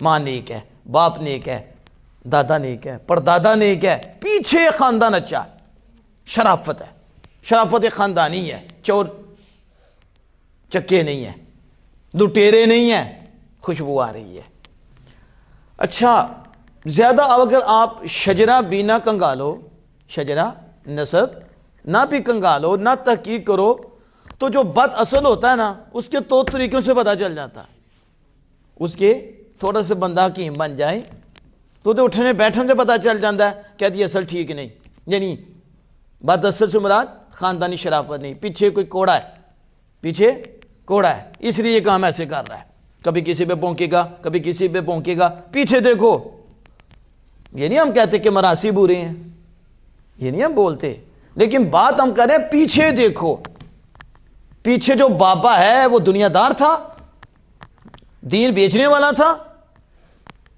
ماں نیک ہے، باپ نیک ہے، دادا نیک ہے، پردادا نیک ہے، پیچھے خاندان اچھا ہے، شرافت ہے، شرافت خاندانی ہے، چور چکے نہیں ہے، لٹیرے نہیں ہیں، خوشبو آ رہی ہے۔ اچھا زیادہ اگر آپ شجرہ بھی نہ کنگالو، شجرہ نسب نہ بھی کنگالو، نہ تحقیق کرو، تو جو بد اصل ہوتا ہے نا اس کے طور طریقوں سے پتہ چل جاتا ہے۔ اس کے تھوڑا سے بندہ حکیم بن جائے تو اٹھنے بیٹھنے سے پتہ چل جاتا ہے کہ یہ اصل ٹھیک نہیں، یعنی بد اصل سے مراد خاندانی شرافت نہیں، پیچھے کوئی کوڑا ہے، پیچھے کوڑا ہے، اس لیے یہ کام ایسے کر رہا ہے، کبھی کسی پہ بونکے گا، کبھی کسی پہ بونکے گا، پیچھے دیکھو۔ یہ نہیں ہم کہتے کہ مراسی برے ہیں، یہ نہیں ہم بولتے، لیکن بات ہم کریں پیچھے دیکھو۔ پیچھے جو بابا ہے وہ دنیا دار تھا، دین بیچنے والا تھا،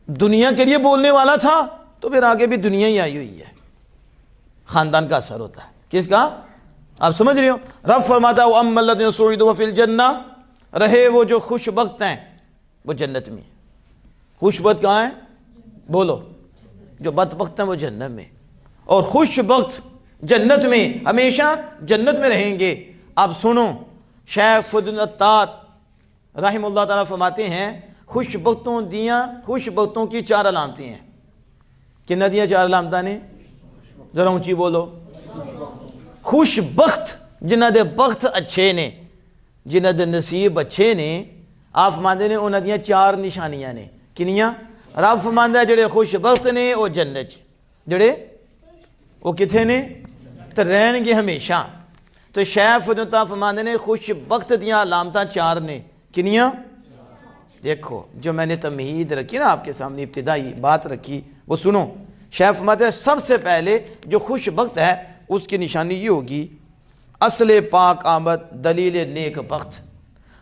دنیا کے لیے بولنے والا تھا، تو پھر آگے بھی دنیا ہی آئی ہوئی ہے۔ خاندان کا اثر ہوتا ہے، کس کا؟ آپ سمجھ رہے ہو؟ رب فرماتا ہے وَأَمَّا الَّذِينَ سُعِدُوا فِي الْجَنَّةِ، رہے وہ جو خوش بخت ہیں وہ جنت میں۔ خوش بخت کہاں ہیں؟ بولو۔ جو بدبخت ہیں وہ جنت میں، اور خوش بخت جنت میں، ہمیشہ جنت میں رہیں گے۔ اب سنو، شیخ فضل العطار رحم اللہ تعالیٰ فرماتے ہیں خوش بختوں کی چار علامتیں ہیں۔ کنہ دیا چار علامتیں نے؟ ذرا اونچی بولو۔ خوش بخت جنہ دے بخت اچھے نے، جنہ دے نصیب اچھے نے، آپ فرماندے نے انہاں دیاں چار نشانیاں نے۔ کنیاں؟ رب فرماندا ہے جڑے خوش بخت نے وہ جنت، جڑے وہ کتھے نے؟ تو رہن گے ہمیشہ۔ تو شیخ فضل اللہ فرماندے نے خوش بخت دیاں علامتاں چار نے۔ کنیاں؟ دیکھو جو میں نے تمہید رکھی نا آپ کے سامنے، ابتدائی بات رکھی، وہ سنو۔ شیخ فرماتے ہیں سب سے پہلے جو خوش بخت ہے اس کی نشانی یہ ہوگی، اصل پاک آمد دلیل نیک بخت،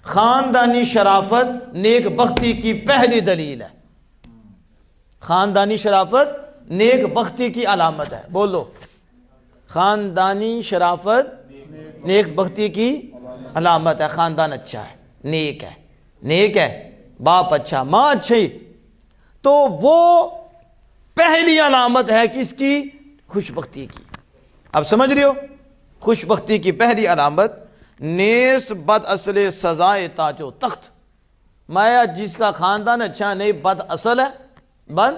خاندانی شرافت نیک بختی کی پہلی دلیل ہے۔ خاندانی شرافت نیک بختی کی علامت ہے، بولو۔ خاندانی شرافت نیک بختی کی علامت ہے، خاندان اچھا ہے، نیک ہے، نیک ہے، باپ اچھا، ماں اچھی، تو وہ پہلی علامت ہے کس کی؟ خوش بختی کی۔ اب سمجھ رہے ہو؟ خوش بختی کی پہلی علامت، نیس بد اصل سزائے تاج و تخت، مایا جس کا خاندان اچھا نہیں، بد اصل ہے، بد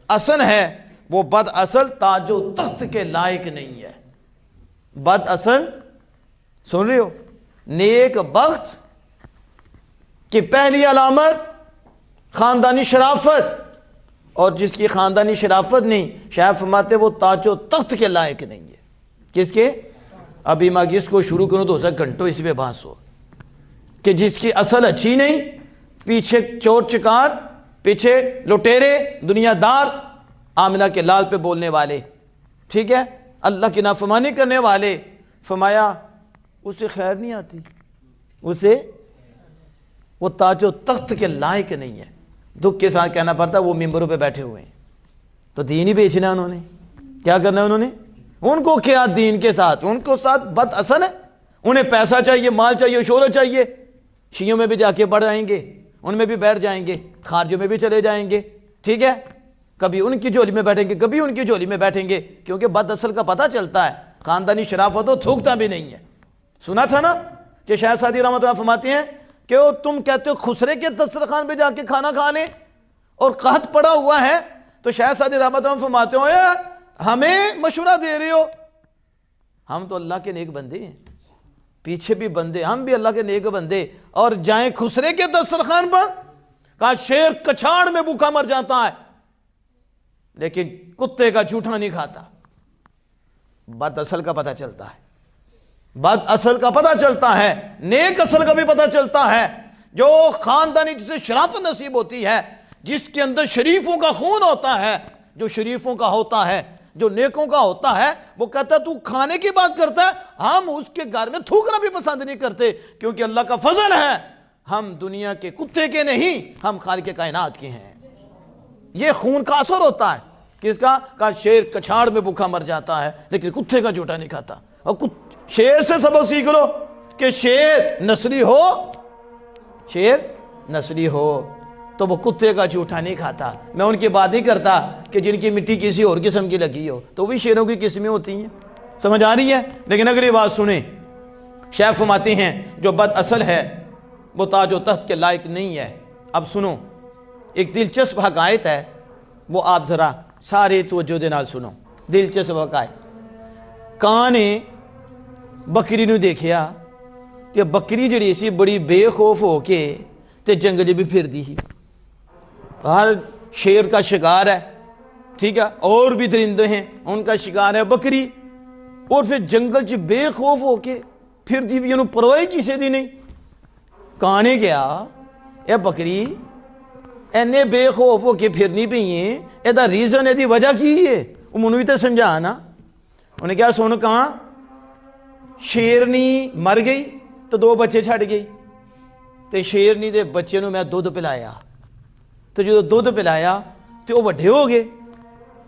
اصل ہے، وہ بد اصل تاج و تخت کے لائق نہیں ہے۔ بد اصل، سن رہے ہو؟ نیک بخت کی پہلی علامت خاندانی شرافت، اور جس کی خاندانی شرافت نہیں، شیخ فرماتے وہ تاج و تخت کے لائق نہیں ہے۔ کس کے؟ ابھی میں اس کو شروع کروں تو ہو سکتا گھنٹوں اس پہ بحث ہو، کہ جس کی اصل اچھی نہیں، پیچھے چور چکار، پیچھے لٹیرے، دنیا دار، آمنہ کے لال پہ بولنے والے، ٹھیک ہے، اللہ کی نافرمانی کرنے والے، فرمایا اسے خیر نہیں آتی، اسے وہ تاج و تخت کے لائق نہیں ہے۔ دکھ کے ساتھ کہنا پڑتا وہ ممبروں پہ بیٹھے ہوئے ہیں، تو دین ہی بیچنا ہے انہوں نے، کیا کرنا ہے انہوں نے؟ ان کو کیا دین کے ساتھ، ان کو ساتھ بد اصل ہے، انہیں پیسہ چاہیے، مال چاہیے، شہرت چاہیے، شیعوں میں بھی جا کے پڑھ جائیں گے، ان میں بھی بیٹھ جائیں گے، خارجوں میں بھی چلے جائیں گے، ٹھیک ہے، کبھی ان کی جھولی میں بیٹھیں گے، کبھی ان کی جھولی میں بیٹھیں گے، کیونکہ بد اصل کا پتہ چلتا ہے، خاندانی شرافت تو تھوکتا بھی نہیں ہے۔ سنا تھا نا کہ شاہ سعدی رحمۃ اللہ فرماتے ہیں کہ وہ تم کہتے ہو خسرے کے دسترخوان پہ جا کے کھانا کھا لیں اور قحط پڑا ہوا ہے، تو شاہ سعدی رحمۃ اللہ فرماتے ہو ہمیں مشورہ دے رہے ہو، ہم تو اللہ کے نیک بندے ہیں، پیچھے بھی بندے، ہم بھی اللہ کے نیک بندے، اور جائیں خسرے کے دسترخوان پر؟ کہا شیر کچھاڑ میں بھوکا مر جاتا ہے لیکن کتے کا جھوٹا نہیں کھاتا۔ بد اصل کا پتہ چلتا ہے، بد اصل کا پتہ چلتا ہے، نیک اصل کا بھی پتہ چلتا ہے۔ جو خاندانی جسے شرافت نصیب ہوتی ہے، جس کے اندر شریفوں کا خون ہوتا ہے، جو شریفوں کا ہوتا ہے، جو نیکوں کا ہوتا ہے، وہ کہتا ہے تو کھانے کی بات کرتا ہے، ہم اس کے گھر میں تھوکنا بھی پسند نہیں کرتے، کیونکہ اللہ کا فضل ہے، ہم دنیا کے کتے کے نہیں، ہم خالق کائنات کے ہیں۔ یہ خون کا اثر ہوتا ہے، کس کا؟ کہا شیر کچھاڑ میں بھوکا مر جاتا ہے لیکن کتے کا جھوٹا نہیں کھاتا۔ اور شیر سے سبق سیکھ لو کہ شیر نسلی ہو، شیر نسلی ہو، تو وہ کتے کا جھوٹا نہیں کھاتا۔ میں ان کی بات نہیں کرتا کہ جن کی مٹی کسی اور قسم کی لگی ہو، تو بھی شیروں کی قسمیں ہوتی ہیں، سمجھ آ رہی ہے؟ لیکن اگلی بات سنیں، شیخ فرماتے ہیں جو بد اصل ہے وہ تاج و تخت کے لائق نہیں ہے۔ اب سنو، ایک دلچسپ حقائق ہے، وہ آپ ذرا سارے توجہ دے نال سنو، دلچسپ حقائق۔ کاں نے بکری نو دیکھیا کہ بکری جڑی سی بڑی بے خوف ہو کے تے جنگل بھی پھر دی ہی، ہر شیر کا شکار ہے، ٹھیک ہے، اور بھی درندے ہیں ان کا شکار ہے بکری، اور پھر جنگل چ بے خوف ہو کے پھر دی بھی انہوں پرواہی کسی دی نہیں۔ کاں نے کیا اے بکری اینے بے خوف ہو کے پھرنی پئی ہیں، اے دا ریزن ہے دی وجہ کی ہے، وہ منو بھی تو سمجھا نا۔ انہیں کیا سن کہاں شیرنی مر گئی تو 2 بچے چھڑ گئی، تے شیرنی دے بچے نو میں دودھ پلایا، تو جو دودھ پلایا تو وہ بڑھے ہو گئے،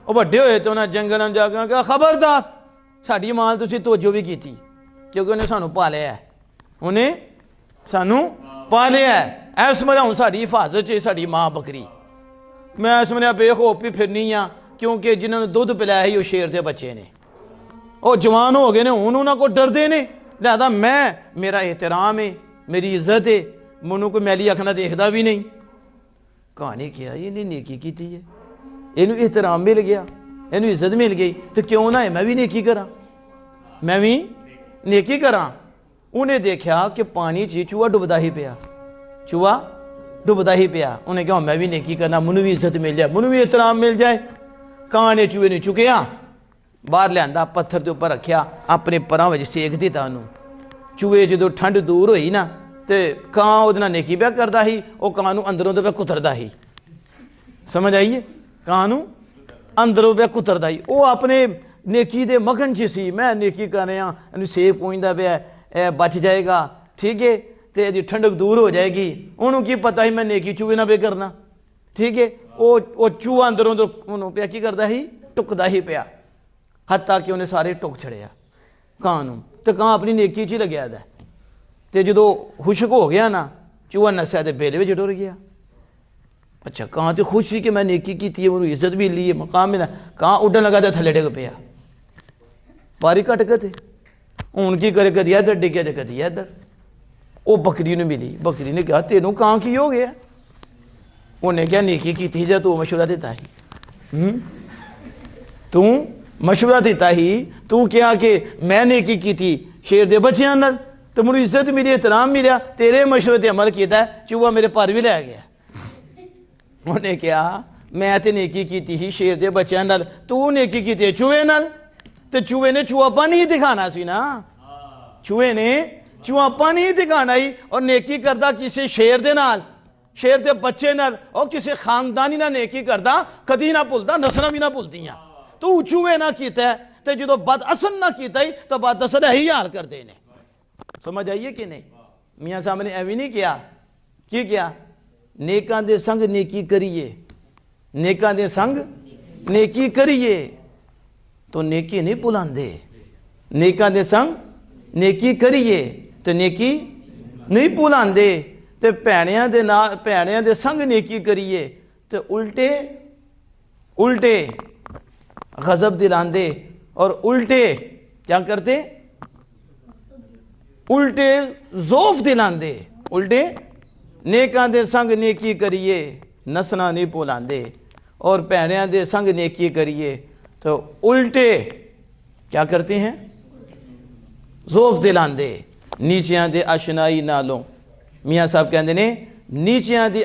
وہ بڑھے ہوئے تو انہیں جنگل میں جا کے کہا خبردار ساڑی مال تسی توجہ بھی کی تھی، کیونکہ انہیں سانو پالیا ہے، انہیں سانو پالیا ہے، ایس مرے ہوں ساڑی حفاظت ہے ساڑی ماں بکری، میں ایس مرے بے خوف بھی پھرنی ہاں، کیونکہ جنہوں نے دودھ پلایا ہی وہ شیر دے بچے نے، وہ جوان ہو گئے نے، انہوں کو ڈر دے نے، لہذا میرا احترام ہے، میری عزت ہے، منو کو میلی اکھنا دیکھدا بھی نہیں۔ کہانی کیا یہ نہیں نیکی کی تھی ہے، انہوں احترام مل گیا، انہوں عزت مل گئی، تو کیوں نہ ہے میں بھی نیکی کرا، میں بھی نیکی کرا۔ انہیں دیکھا کہ پانی چی چوہا ڈبدا ہی پیا، چوہا ڈبدا ہی پیا، انہیں کہا میں بھی نیکی کرنا، منو بھی عزت مل جائے، منو بھی احترام مل جائے۔ کہاں نے چوہے نے چکیا باہر لیا، پتھر دے اوپر رکھیا، اپنے پراں وچ سیک دیتا انہوں، چوہے جدو ٹھنڈ دور ہوئی نا تے کاں ادنا نیکی پیا کردا ہی، وہ کاں نو اندروں دے پہ کتردا ہی، سمجھ آئیے، کاں نو اندروں پہ کتردا ہی، وہ اپنے نیکی دے مگن چ سی، میں نیکی کر رہا انہوں سیک پہنچدا پیا، بچ جائے گا، ٹھیک ہے، تے دی ٹھنڈک دور ہو جائے گی، انہوں کی پتہ ہی میں نیکی چوہے نہ پہ کرنا، ٹھیک ہے، وہ چوہا اندروں دے انہوں پیا کی کردا ہی، ٹکدا ہی پیا، حتیٰ کہ انہیں سارے ٹک چھڑیا کاں نو، تے کاں اپنی نیکی چی لگیا دا ہے، تے جدو خشک ہو گیا نا چوہا نسیا تے بیلے وچ ٹر گیا۔ اچھا کاں تے خوش سی کہ میں نیکی کی تھی، انہوں عزت بھی لی ہے، مقام ملا، کاں اڈن لگا تے تھلے ڈگ پیا، پاری کٹ کے تھے، ان کی کرے کدی ادھر ڈگیا تے کدی ادھر، وہ بکری نے ملی، بکری نے کہا تینوں کاں کی ہو گیا، انہیں کیا نیکی کی تھی جا تو مشورہ دیتا ہی، تو مشورہ دیتا ہی، تو کیا کہ میں نیکی کی تھی شیر دے بچے اندر، تو مجھے عزت ملی، احترام ملیا، تیرے مشورے تے عمل کیتا ہے، چوہا میرے پر بھی لے گیا۔ انہیں کیا میں تے نیکی کی تھی شیر دے بچے اندر، تو نیکی کی تھی چوہے نال، تو چوہے نے چوہا پانی ہی دکھانا سی نا، چوہے نے چوہا پانی ہی دکھانا ہی، اور نیکی کردا کسی شیر دے نال، شیر دے بچے نال، اور کسی خاندانی نہ نیکی کردا کدی نہ بھولدا، نسلاں بھی نہ بھولدیاں، تو چوہے نہ کیتا ہے، تو جدو بد اصل نہ کیتا ہی تو بد اصل ہی حال کر دینے، سمجھ آئیے کہ نہیں؟ میاں صاحب نے ایوی نہیں کیا، کی کیا نیکاں دے سنگ نیکی کریے، نیکاں دے سنگ نیکی کریے، تو نیکی نہیں بھلاندے، نیکاں دے سنگ نیکی کریے تو نیکی نہیں بھلاندے، تے بھینیاں دے سنگ نیکی کریے تو الٹے غضب دلاندے، اور الٹے کیا کرتے، الٹے زوف دلاندے، الٹے نیکاں دے سنگ نیکی کریے نسنا نہیں بھلاندے، اور بھینیاں دے سنگ نیکی کریے تو الٹے کیا کرتے ہیں، زوف دلاندے، نیچیاں دے اشنائی نالوں، میاں صاحب کہندے نے نیچیاں دی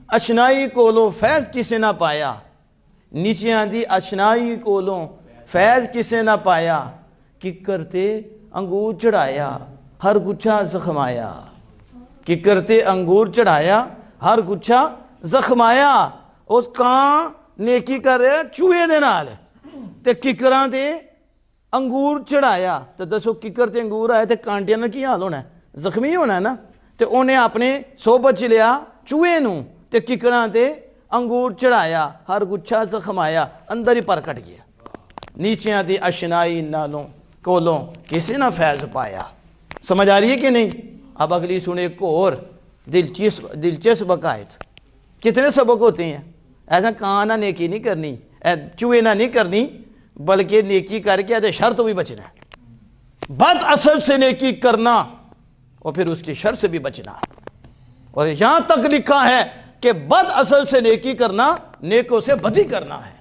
اشنائی کولوں فیض کسے نہ پایا، نیچیاں دی اشنائی کولوں فیض کسے نہ پایا، ککر تے انگور چڑھایا ہر گچھا زخمایا، ککر تے انگور چڑھایا ہر گچھا زخمایا، اس کاں نیکی کر رہے چوہے دے نال تے ککراں تے انگور چڑھایا، تو دسو ککر تے انگور آئے تے کانٹیاں نہ کی حال ہونا ہے، زخمی ہونا ہے نا، تے انہیں اپنے صحبت چ لیا چوہے نوں تے ککراں تے انگور چڑھایا ہر گچھا زخمایا، اندر ہی پر کٹ گیا، نیچیاں دی اشنائی نالوں کولوں کسی نہ فیض پایا، سمجھ آ رہی ہے کہ نہیں؟ اب اگلی سنے ایک اور، دلچسپ عقائد. کتنے سبق ہوتے ہیں. ایسا کہاں نہ نیکی نہیں کرنی, چوہے نہ نہیں کرنی, بلکہ نیکی کر کے شر تو بھی بچنا ہے. بد اصل سے نیکی کرنا اور پھر اس کی شر سے بھی بچنا. اور یہاں تک لکھا ہے کہ بد اصل سے نیکی کرنا نیکوں سے بدی کرنا ہے.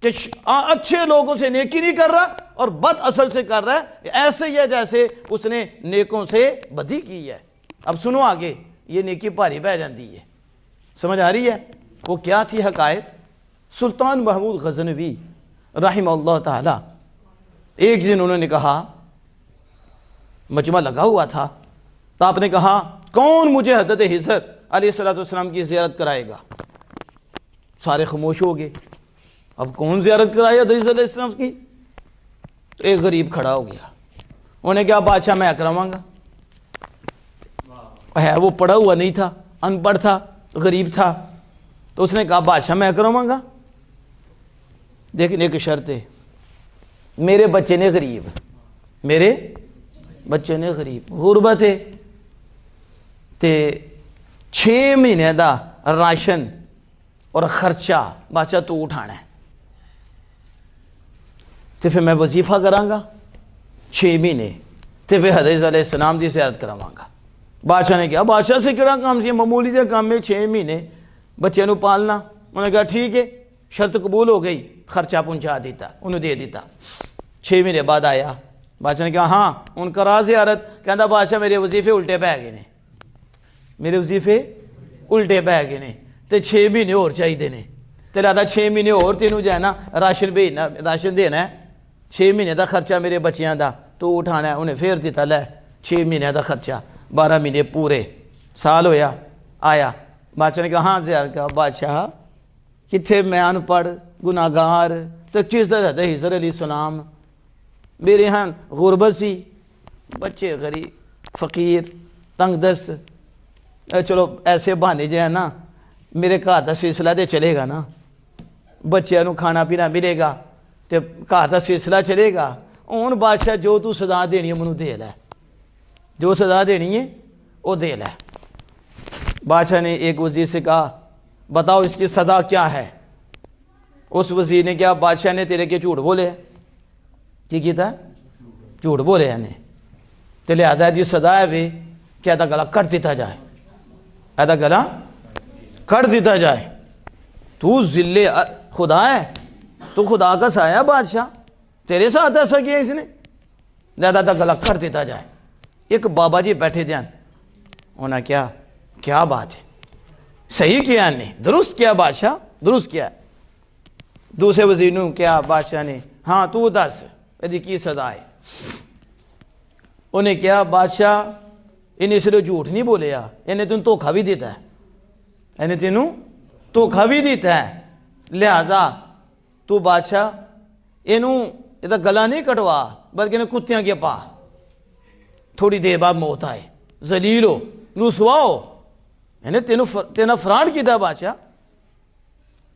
کہ اچھے لوگوں سے نیکی نہیں کر رہا اور بد اصل سے کر رہا ہے, ایسے ہی ہے جیسے اس نے نیکوں سے بدی کی ہے. اب سنو آگے, یہ نیکی بھاری پہ جاتی ہے. سمجھ آ رہی ہے؟ وہ کیا تھی حقائق؟ سلطان محمود غزنوی رحمہ اللہ تعالی, ایک دن انہوں نے کہا, مجمع لگا ہوا تھا, تو آپ نے کہا کون مجھے حضرت خضر علیہ السلام کی زیارت کرائے گا؟ سارے خاموش ہو گئے. اب کون زیارت کرائے حضرت خضر علیہ السلام کی؟ تو ایک غریب کھڑا ہو گیا. انہوں نے کہا بادشاہ میں کراواں گا. ہے وہ پڑھا ہوا نہیں تھا, ان پڑھ تھا, غریب تھا. تو اس نے کہا بادشاہ میں کراواں گا, لیکن ایک شرط ہے, میرے بچے نے غریب, میرے بچے نے غریب, غربت ہے, تے 6 مہینے دا راشن اور خرچہ بادشاہ تو اٹھانا ہے. تو پھر میں وظیفہ کراں گا 6 مہینے, تو پھر حضرت علیہ السلام دی زیارت کراواں گا. بادشاہ نے کہا بادشاہ سے کہڑا کام سی, معمولی دے کام میں 6 مہینے بچے نو پالنا. انہوں نے کہا ٹھیک ہے, شرط قبول ہو گئی, خرچہ پہنچا دیتا, انہوں دے دیتا. 6 مہینے بعد آیا, بادشاہ نے کہا ہاں ان کرا زیارت. کہندا بادشاہ میرے وظیفے الٹے پہ گئے نے, میرے وظیفے الٹے پہ گئے نے, تے 6 مہینے اور چاہیے نے. تے لہذا 6 مہینے اور تینوں جو ہے نا راشن بھیجنا, راشن دینا ہے. 6 مہینے دا خرچہ میرے بچیاں دا تو اٹھانا ہے. انہیں پھر دیتا, لے 6 مہینے دا خرچہ, 12 مہینے پورے, سال ہویا. آیا بادشاہ نے کہا ہاں زیارت کا. بادشاہ کتھے میں ان پڑھ گناہگار, تو کس طرح حضرت خضر علیہ السلام, میرے ہاں غربت سی, بچے غریب فقیر تنگ دست. چلو ایسے بہانے جو ہے نا, میرے گھر دا سلسلہ دے چلے گا نا, بچیاں نو کھانا پینا ملے گا, تے گھر دا سلسلہ چلے گا. ہن بادشاہ جو تو سزا دینی ہے منو دے لے, جو سزا دینی ہے وہ دے لے. بادشاہ نے ایک وزیر سے کہا بتاؤ اس کی سزا کیا ہے؟ اس وزیر نے کہا بادشاہ نے تیرے کے جھوٹ بولے. کی کیتا ہے؟ جھوٹ بولے نے, تو لہذا دی سزا ہے بھی کہ ایدا گلا کٹ دیتا جائے, ایدا گلا کٹ دیتا جائے. تو ذل خدا ہے, تو خدا کا سایہ بادشاہ, تیرے ساتھ ایسا کیا اس نے, لہذا دا گلا کٹ دیتا جائے. ایک بابا جی بیٹھے دھیان, ہونا کیا بات ہے, صحیح کیا نے, درست کیا بادشاہ, درست کیا. دوسرے وزیر نے کیا بادشاہ نے, ہاں تو دس یہ کی سزا ہے؟ انہیں کیا بادشاہ انہیں صرف جھوٹ نہیں بولیا, انہیں تین دھوکھا بھی دیتا ہے, انہیں تینوں دھوکھا بھی دیتا ہے. لہذا تو بادشاہ انہوں یہ گلا نہیں کٹوا بلکہ انہیں کتیاں کے پا, تھوڑی دیر بعد موت آئے, ذلیل ہو, رسوا ہو. یعنی تینوں فراڈ کیتا بادشاہ.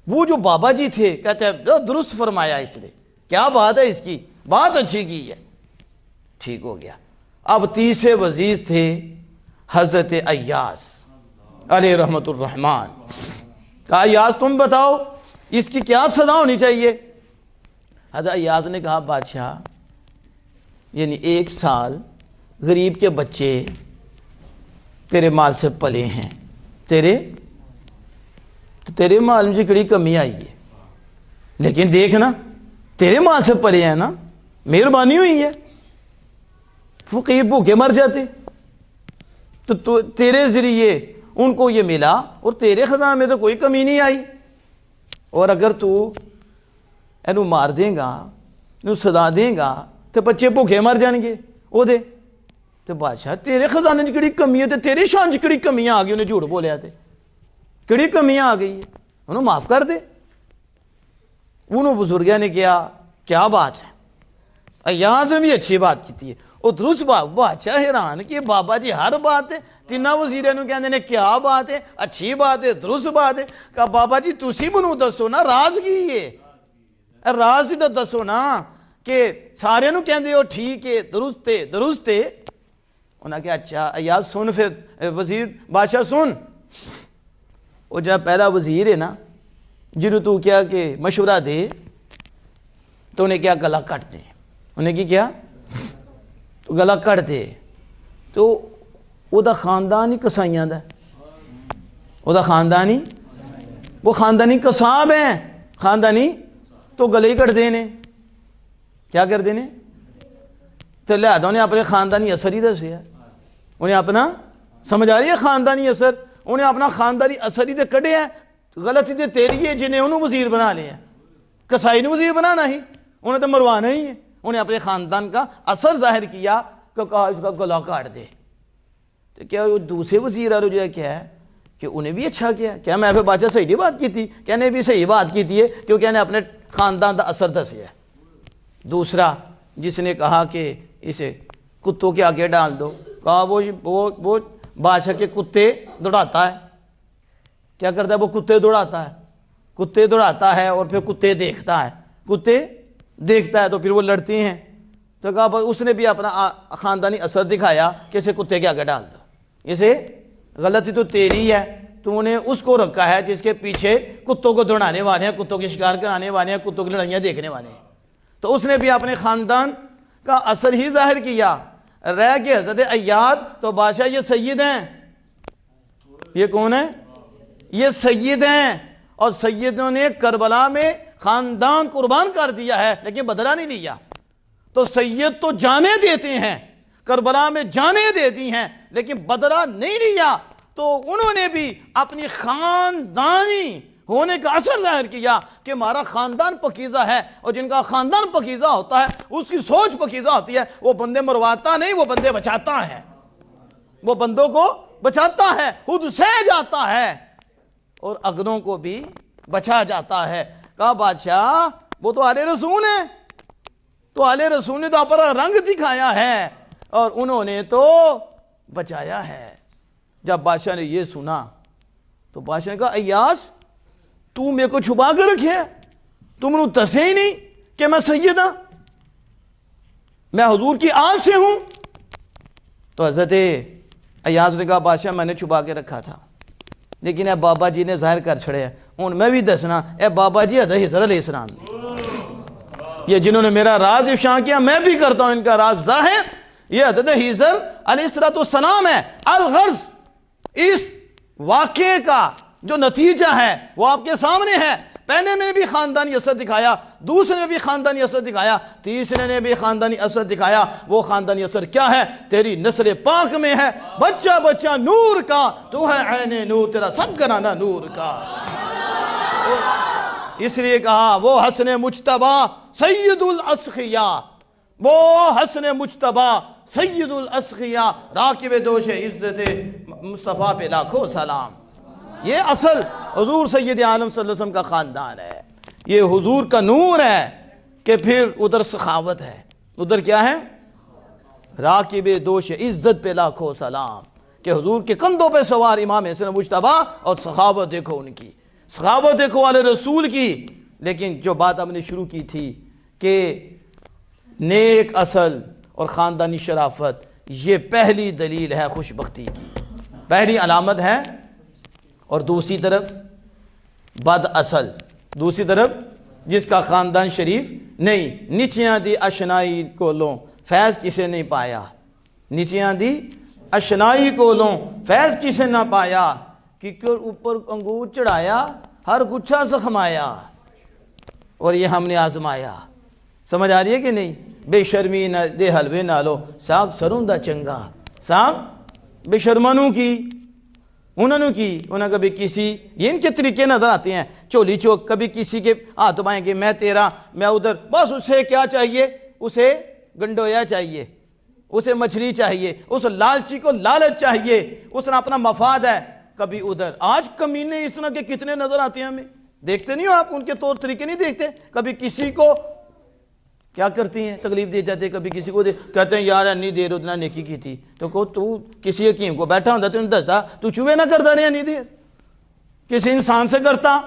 وہ جو بابا جی تھے کہتے ہیں درست فرمایا اس نے, کیا بات ہے, اس کی بات اچھی کی ہے, ٹھیک ہو گیا. اب تیسرے وزیر تھے حضرت ایاس علیہ رحمت الرحمن. کہا ایاس تم بتاؤ اس کی کیا سزا ہونی چاہیے؟ حضرت ایاس نے کہا بادشاہ یعنی 1 سال غریب کے بچے تیرے مال سے پلے ہیں, تیرے مال میں کڑی کمی آئی ہے, لیکن دیکھنا تیرے مال سے پلے ہیں نا, مہربانی ہوئی ہے. فقیر بھوکے مر جاتے, تو تیرے ذریعے ان کو یہ ملا اور تیرے خزانے میں تو کوئی کمی نہیں آئی. اور اگر تو اینو مار دیں گا, اینو سزا دیں گا, تو بچے بھوکے مر جان گے. وہ دے تو بادشاہ تیرے خزانے کی کڑی کمی ہے, تو تیرے شان کی کڑی کمیاں آ گئی, انہیں جھوٹ بولیا تے کڑی کمیاں آ گئی ہے, انہوں معاف کر دے. انہوں بزرگوں نے کیا بات ہے, ایاز نے بھی اچھی بات کی ہے. وہ درست بادشاہ حیران کہ بابا جی ہر بات ہے تینوں وزیروں کہتے ہیں کیا بات ہے, اچھی بات ہے, درست بات ہے. کہا بابا جی تسی منو دسو نا راز کی ہے, راز ہی تو دسو نا, کہ سارے نو کہندے ہو ٹھیک ہے, درست ہے. انہوں نے کہا اچھا ایاز سن پھر وزیر بادشاہ سن. وہ جب پہلا وزیر ہے نا جنہوں تو کیا کہ مشورہ دے تو انہیں کیا گلا کٹ دے, انہیں کی کیا تو گلا کٹ دے. تو وہ دا خاندان ہی کسائیاں دا, وہ دا خاندان ہی وہ خاندانی کساب ہیں, خاندانی تو گلے ہی کٹ دینے کیا کر دینے. تو لہذا انہیں اپنے خاندانی اثر ہی دسے ہے, انہیں اپنا سمجھ آ رہی ہے خاندانی اثر, انہیں اپنا خاندانی اثر ہی دے کڑے ہیں. غلطی دے تیری ہے جنہیں انہوں وزیر بنا لے ہیں, کسائی نے وزیر بنانا ہی, انہیں تو مروانا ہی ہے. انہیں اپنے خاندان کا اثر ظاہر کیا کہ کہا اس کا گلا کاٹ دے. تو کیا وہ دوسرے وزیر آ رہے کیا ہے کہ انہیں بھی اچھا کیا, کیا میں پھر بادشاہ صحیح نہیں بات کی تھی, کہنے بھی صحیح بات کی تھی کیونکہ انہیں اپنے خاندان دا اثر دسے ہے. دوسرا جس نے کہا کہ اسے کتوں کے آگے ڈال دو, کہا وہ بادشاہ کے کتے دوڑاتا ہے, کیا کرتا ہے وہ کتے دوڑاتا ہے اور پھر کتے دیکھتا ہے تو پھر وہ لڑتے ہیں. تو کہا اس نے بھی اپنا خاندانی اثر دکھایا کہ اسے کتے کے آگے ڈال دو, اسے غلطی تو تیری ہے, تو نے اس کو رکھا ہے جس کے پیچھے کتوں کو دوڑانے والے ہیں, کتوں کے شکار کرانے والے ہیں, کتوں کی لڑائیاں دیکھنے والے ہیں. تو اس نے بھی اپنے خاندان کا اثر ہی ظاہر کیا. رہ کے حضرت ایاد تو بادشاہ یہ سید ہیں, یہ کون ہیں, یہ سید ہیں, اور سیدوں نے کربلا میں خاندان قربان کر دیا ہے لیکن بدلہ نہیں لیا. تو سید تو جانیں دیتے ہیں, کربلا میں جانیں دیتی ہیں لیکن بدلہ نہیں لیا. تو انہوں نے بھی اپنی خاندانی ہونے کا اثر ظاہر کیا کہ ہمارا خاندان پکیزہ ہے, اور جن کا خاندان پکیزہ ہوتا ہے اس کی سوچ پکیزہ ہوتی ہے. وہ بندے مرواتا نہیں, وہ بندے بچاتا ہے, وہ بندوں کو بچاتا ہے, خود سہ جاتا ہے اور اگنوں کو بھی بچا جاتا ہے. کہا بادشاہ وہ تو آل رسول ہیں, تو آل رسول نے تو اپنا رنگ دکھایا ہے اور انہوں نے تو بچایا ہے. جب بادشاہ نے یہ سنا تو بادشاہ نے کہا ایاز تو میرے کو چھپا کر رکھے, تم نے دسے ہی نہیں کہ میں سید ہوں, میں حضور کی آل سے ہوں. تو حضرت ایاز نے کہا بادشاہ میں نے چھپا کے رکھا تھا لیکن اے بابا جی نے ظاہر کر چھڑے, ہوں میں بھی دسنا اے بابا جی حضرت حضر علیہ السلام نے, یہ جنہوں نے میرا راز افشاں کیا میں بھی کرتا ہوں ان کا راز ظاہر. یہ حضرت حضر علیہ السلام ہے. الغرض اس واقعے کا جو نتیجہ ہے وہ آپ کے سامنے ہے. پہلے میں نے بھی خاندانی اثر دکھایا, دوسرے نے بھی خاندانی اثر دکھایا, تیسرے نے بھی خاندانی اثر دکھایا. وہ خاندانی اثر کیا ہے؟ تیری نسل پاک میں ہے, بچہ بچہ نور کا, تو ہے عین نور, تیرا سب گھرانہ نور کا. اس لیے کہا وہ حسن مجتبی سید الاسخیاء, وہ حسن مجتبی سید الاسخیاء, راکب دوش عزت مصطفیٰ پہ لاکھوں سلام. یہ اصل حضور سید عالم صلی اللہ علیہ وسلم کا خاندان ہے, یہ حضور کا نور ہے. کہ پھر ادھر سخاوت ہے, ادھر کیا ہے؟ راکب دوش عزت پہ لاکھوں سلام, کہ حضور کے کندھوں پہ سوار امام حسن مجتبی, اور سخاوت دیکھو ان کی, سخاوت دیکھو والے رسول کی. لیکن جو بات ہم نے شروع کی تھی کہ نیک اصل اور خاندانی شرافت, یہ پہلی دلیل ہے خوشبختی کی, پہلی علامت ہے. اور دوسری طرف بد اصل, دوسری طرف جس کا خاندان شریف نہیں. نیچیاں دی اشنائی کو لوں فیض کسے نہیں پایا, نیچیاں دی اشنائی کو لوں فیض کسے نہ پایا, کیونکہ اوپر انگور چڑھایا ہر گچھا زخمایا, اور یہ ہم نے آزمایا. سمجھ آ رہی ہے کہ نہیں؟ بے شرمی نہ دے حلوے نہ لو, ساگ سروں دا چنگا, ساگ بے شرمانوں کی, انہوں نے کی, انہوں نے کبھی کسی, یہ ان کے طریقے نظر آتے ہیں, چولی چوک, کبھی کسی کے ہاتھ بائیں گے میں تیرا میں ادھر, بس اسے کیا چاہیے, اسے گنڈویا چاہیے, اسے مچھلی چاہیے, اس لالچی کو لالچ چاہیے, اس نے اپنا مفاد ہے. کبھی ادھر, آج کمینے اس طرح کے کتنے نظر آتے ہیں ہمیں, دیکھتے نہیں ہو آپ, ان کے طور طریقے نہیں دیکھتے. کبھی کسی کو کیا کرتی ہیں, تکلیف دے جاتے, کبھی کسی کو کہتے ہیں یار انی دیر اتنا نیکی کی تھی, تو کسی حکیم کو بیٹھا ہوتا تو انہیں دستا تو چوہے نہ کرتا رہے انی دیر, کسی انسان سے کرتا,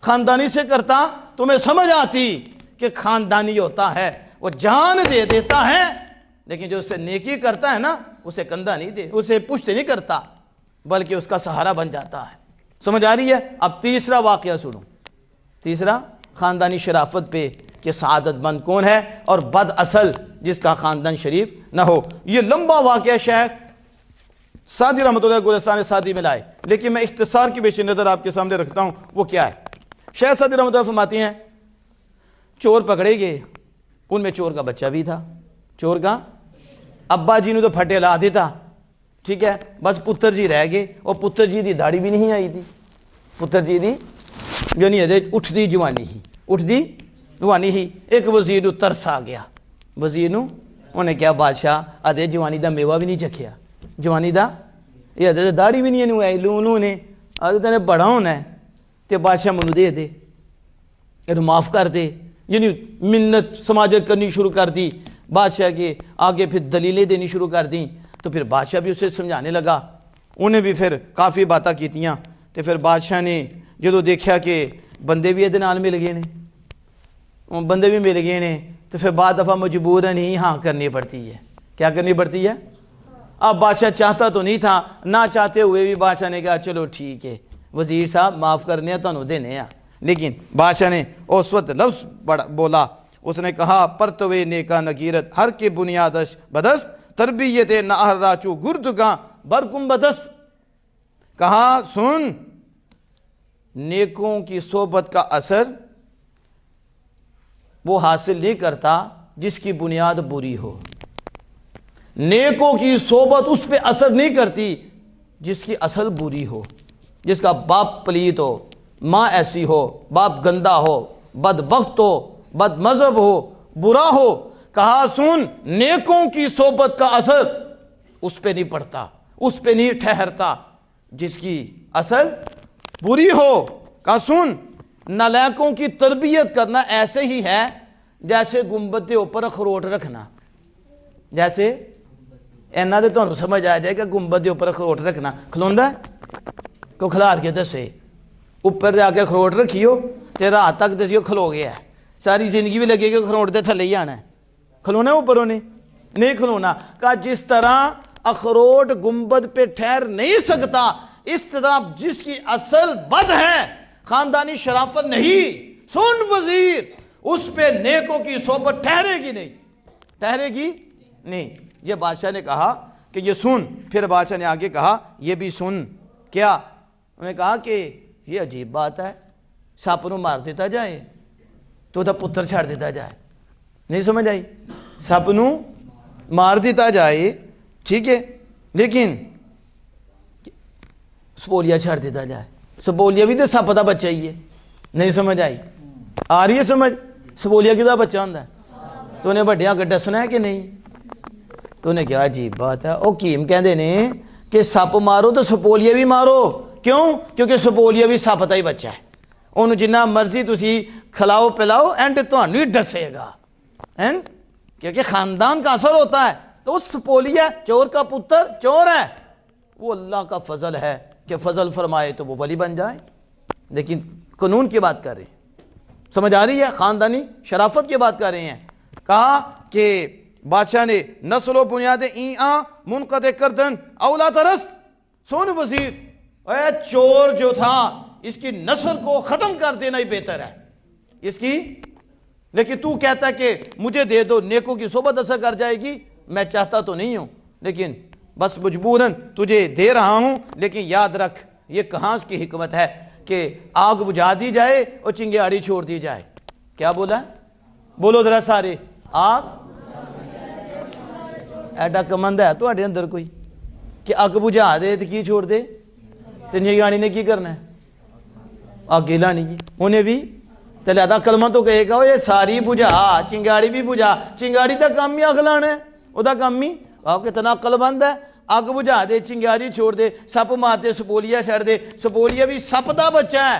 خاندانی سے کرتا, تمہیں سمجھ آتی کہ خاندانی ہوتا ہے وہ جان دے دیتا ہے, لیکن جو اس سے نیکی کرتا ہے نا اسے کندھا نہیں دے، اسے پشت نہیں کرتا، بلکہ اس کا سہارا بن جاتا ہے۔ سمجھ آ رہی ہے؟ اب تیسرا واقعہ سنو، تیسرا خاندانی شرافت پہ کہ سعادت مند کون ہے اور بد اصل جس کا خاندان شریف نہ ہو۔ یہ لمبا واقعہ شیخ سعدی رحمۃ اللہ گلستان سعدی میں لائے، لیکن میں اختصار کی پیش نظر آپ کے سامنے رکھتا ہوں۔ وہ کیا ہے؟ شیخ سعدی رحمۃ اللہ فرماتی ہیں چور پکڑے گئے، ان میں چور کا بچہ بھی تھا، چور کا ابا جی نے تو پھٹے لا دیتا، ٹھیک ہے، بس پتر جی رہ گئے، اور پتر جی دی داڑھی بھی نہیں آئی تھی، پتر جی دی جو نہیں ہے اٹھ دی جوانی ہی، اٹھ دی جوانی ہی۔ ایک وزیر نو ترس آ گیا، وزیر نو انہیں کیا بادشاہ آدھے جوانی دا میوہ بھی نہیں چکھیا، جوانی دا یہ آدھے داڑھی بھی نہیں آئی لونوں نے، آدھے تینے بڑا ہونا ہے تے بادشاہ منو دے دے، یہ معاف کر دے، یعنی منت سماجت کرنی شروع کر دی، بادشاہ کے آگے پھر دلیلیں دینی شروع کر دیں، تو پھر بادشاہ بھی اسے سمجھانے لگا، انہیں بھی پھر کافی باتیں کیتیاں، تو پھر بادشاہ نے جدو دیکھا کہ بندے بھی یہ نال مل گئے نے، بندے بھی مل گئے نے، تو پھر بعد دفعہ مجبوراً ہی ہاں کرنی پڑتی ہے۔ کیا کرنی پڑتی ہے؟ اب بادشاہ چاہتا تو نہیں تھا، نہ چاہتے ہوئے بھی بادشاہ نے کہا چلو ٹھیک ہے وزیر صاحب معاف کرنے ہیں تو دینے ہیں، لیکن بادشاہ نے اس وقت لفظ بولا، اس نے کہا پرتوے نیکا نگیرت ہر کے بنیادش بدست تربیت نہر راچو گردگاں برکم بدست، کہا سن نیکوں کی صحبت کا اثر وہ حاصل نہیں کرتا جس کی بنیاد بری ہو، نیکوں کی صحبت اس پہ اثر نہیں کرتی جس کی اصل بری ہو، جس کا باپ پلیت ہو، ماں ایسی ہو، باپ گندا ہو، بدبخت ہو، بد مذہب ہو، برا ہو، کہا سن نیکوں کی صحبت کا اثر اس پہ نہیں پڑتا، اس پہ نہیں ٹھہرتا جس کی اصل بری ہو۔ کہا سن نالائقوں کی تربیت کرنا ایسے ہی ہے جیسے گنبد کے اوپر اخروٹ رکھنا، جیسے اینا دے تو سمجھ آ جائے کہ گنبد کے اوپر اخروٹ رکھنا کھلوندا ہے کو کھلار کے دسے، اوپر جا کے اخروٹ رکھیو تے رات تک دسیو کھلو گیا ہے، ساری زندگی بھی لگے کہ اخروٹ دے تھلے ہی آنا ہے، کھلونا ہے اوپروں نے نہیں کھلونا۔ کہا جس طرح اخروٹ گنبد پہ ٹھہر نہیں سکتا، اس طرح جس کی اصل بد ہے خاندانی شرافت نہیں، سن وزیر اس پہ نیکوں کی صحبت ٹھہرے گی نہیں، ٹھہرے گی نہیں۔ یہ بادشاہ نے کہا کہ یہ سن، پھر بادشاہ نے آگے کہا یہ بھی سن، کیا؟ انہوں نے کہا کہ یہ عجیب بات ہے، سپ نو مار دیتا جائے تو دا پتر چھڑ دیتا جائے، نہیں سمجھ آئی؟ سپ نو مار دیتا جائے ٹھیک ہے، لیکن سپولیا چھڑ دیتا جائے، سپولیا بھی تو سپ دا بچہ ہی ہے، نہیں سمجھ آئی؟ آ رہی ہے سمجھ؟ سپولیا کدا بچہ ہوندہ ہے تو انہیں بڑھیاں کے ڈسنا ہے کہ نہیں؟ تو انہیں کیا عجیب بات ہے، او کیم کہندے نے کہ سپ مارو تو سپولیا بھی مارو، کیوں؟ کیونکہ سپولیا بھی سپ دا ہی بچہ ہے، انہوں جنہ مرضی تسی کھلاؤ پلاؤ اینڈ تو ہی ڈسے گا، کیونکہ خاندان کا اثر ہوتا ہے۔ تو وہ سپولیا چور کا پتر چور ہے، وہ اللہ کا فضل ہے کہ فضل فرمائے تو وہ ولی بن جائے، لیکن قانون کی بات کر رہے ہیں، سمجھ آ رہی ہے؟ خاندانی شرافت کی بات کر رہے ہیں۔ کہا کہ بادشاہ نے نسل و بنیاد منقطع کردن اولا ترست، سن وزیر اے چور جو تھا اس کی نسل کو ختم کر دینا ہی بہتر ہے اس کی، لیکن تو کہتا ہے کہ مجھے دے دو نیکوں کی صحبت اثر کر جائے گی، میں چاہتا تو نہیں ہوں لیکن بس مجبوراً تجھے دے رہا ہوں، لیکن یاد رکھ یہ کہاں کی حکمت ہے کہ آگ بجھا دی جائے اور چنگیاڑی چھوڑ دی جائے۔ کیا بولا ہے؟ بولو ذرا سارے، آگ ایڈا کمند ہے تو اندر کوئی کہ آگ بجھا دے تو کی چھوڑ دے، چنگیاڑی نے کی کرنا ہے؟ آگے لانی ہے انہیں بھی تو لہذا کلمہ تو کہے گا یہ ساری بجھا چنگاڑی بھی بجھا، چنگاڑی دا کام ہی آگ لانا ہے، وہ دا کام ہی آپ کتنا عقل بند ہے، آگ بجھا دے چنگاڑی چھوڑ دے، سپ مار دے سپولیا چھڑ دے، سپولیا بھی سپ دا بچہ ہے